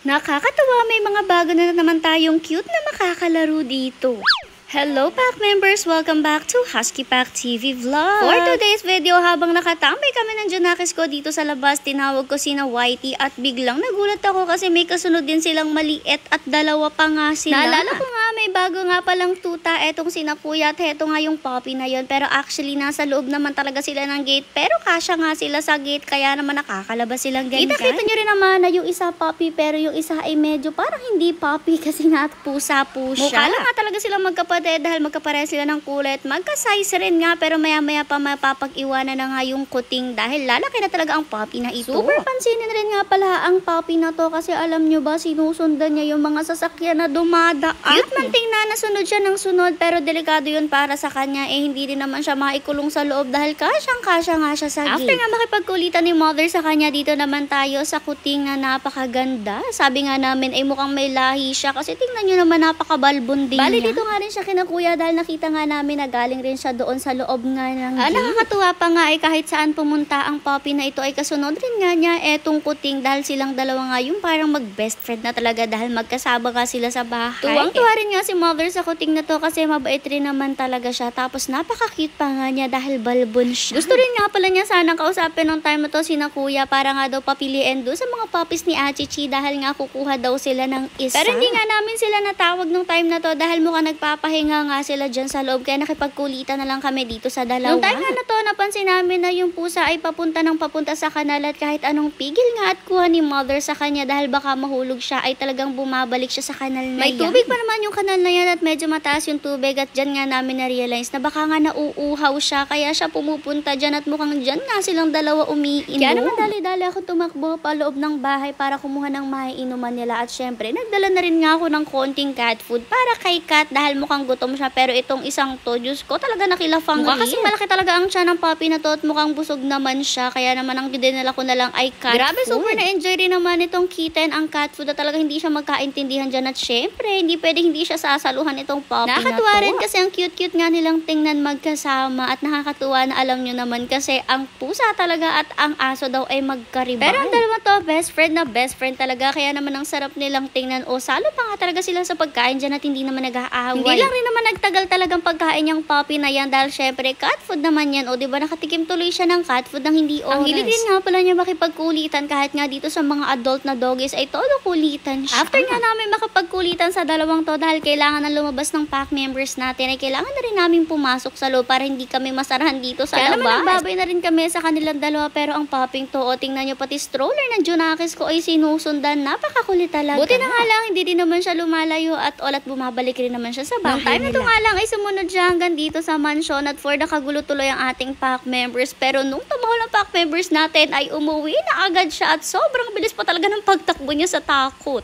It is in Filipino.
Nakakatawa, may mga bago na naman tayong cute na makakalaro dito. Hello Pack members! Welcome back to Husky Pack TV Vlog! For today's video, habang nakatambay kami ng Junakis ko dito sa labas, tinawag ko sina Whitey at biglang nagulat ako kasi may kasunod din silang maliit at dalawa pa nga sila. Naalala ko nga, may bago nga palang tuta, etong sina Kuya at heto nga yung puppy na yon. Pero actually, nasa loob naman talaga sila ng gate. Pero kasya nga sila sa gate, kaya naman nakakalabas silang ganyan. Kita nyo rin naman na yung isa puppy, pero yung isa ay medyo parang hindi puppy kasi nga pusa po siya. Mukha lang nga talaga silang magkapatid dahil magkapareha sila ng kulay at magka-size rin nga, pero maya-maya pa mapapag-iwanan na nga yung kuting dahil lalaki na talaga ang puppy na ito. Super pansinin rin nga pala ang puppy na to kasi alam nyo ba, sinusundan niya yung mga sasakyan na dumadaan. Cute man tingnan na sunod siya ng sunod, pero delikado yun para sa kanya, hindi din naman siya maikulong sa loob dahil kasyang-kasya nga siya sa gate. After nga makipagkulitan ni mother sa kanya, dito naman tayo sa kuting na napakaganda. Sabi nga namin ay mukhang may lahi siya kasi tingnan nyo naman, napakabalbon din niya. Bali dito nga rin siya kina Kuya dahil nakita nga namin na galing rin siya doon sa loob nga ng gate. Nakakatuwa pa nga ay kahit saan pumunta ang puppy na ito ay kasunod rin nga niya etong kuting dahil silang dalawa nga yung parang mag-best friend na talaga dahil magkasama nga sila sa bahay. Tuwang-tuwa rin nga si mother sa kuting na to kasi mabait rin naman talaga siya, tapos napaka-cute pa nga niya dahil balbon siya. Gusto rin nga pala niya sanang kausapin nung time na to sina Kuya para nga daw papiliin doon sa mga puppies ni Achichi dahil nga kukuha daw sila ng isa. Pero hindi nga namin sila natawag nung time na to dahil mukhang nagpapahinga nga sila dyan sa loob kaya nakipagkulitan na lang kami dito sa dalawa. Nung time nga na to, napansin namin na yung pusa ay papunta sa kanal at kahit anong pigil nga at kuha ni mother sa kanya dahil baka mahulog siya ay talagang bumabalik siya sa kanal na yan. May tubig pa naman yung kanal na yan at medyo mataas yung tubig at dyan nga namin na-realize na baka nga nauuhaw siya kaya siya pumupunta dyan at mukhang dyan nga silang dalawa umiinom. Kaya naman dali-dali ako tumakbo pa loob ng bahay para kumuha ng maiinuman nila at syempre nagdala na rin nga ako ng konting cat food para kay Kat dahil mukhang gutom siya. Pero itong isang to, Diyos ko, talaga nakilafang mukha kasi malaki talaga ang tiyan ng puppy na to at mukhang busog naman siya. Kaya naman ang dinala ko na lang ay cat Grabe, food. Super na-enjoy rin naman itong kitten ang cat food na talaga hindi siya magkaintindihan dyan. At syempre, hindi pwedeng hindi siya sasaluhan itong puppy na to. Nakakatuwa rin kasi ang cute-cute nga nilang tingnan magkasama at nakakatuwa na alam nyo naman kasi ang pusa talaga at ang aso daw ay magkaribal. Pero ang dalawa to, best friend talaga. Kaya naman ang sarap nilang tingnan. O salo pa nga talaga sila sa pagkain dyan at hindi naman nag-aaway. Hindi lang rin naman nagtagal talagang pagkain yung puppy na yan dahil syempre cat food naman yan. O diba nakatikim tuloy siya ng cat food ng hindi oras. Ang hilig din nga pala niya makipagkulitan kahit nga dito sa mga adult na doggies ay todo kulitan siya. After nga namin makapagkulitan sa dalawang to dahil kailangan na lumabas ng pack members natin ay kailangan na rin namin pumasok sa loob para hindi kami masarahan dito sa labas. Kaya naman nagbabay na rin kami sa kanilang dalawa pero ang pupping to, o tingnan nyo pati stroller ng Junakis ko ay sinusundan. Napakakulit talaga. Buti na nga lang hindi din naman siya lumalayo at bumabalik rin naman siya sa bahay nila. Nung time na to nga lang ay sumunod siya hanggang dito sa mansion at for nakagulo tuloy ang ating pack members. Pero nung tumahol ang pack members natin ay umuwi na agad siya at sobrang bilis pa talaga ng pagtakbo niya sa takot.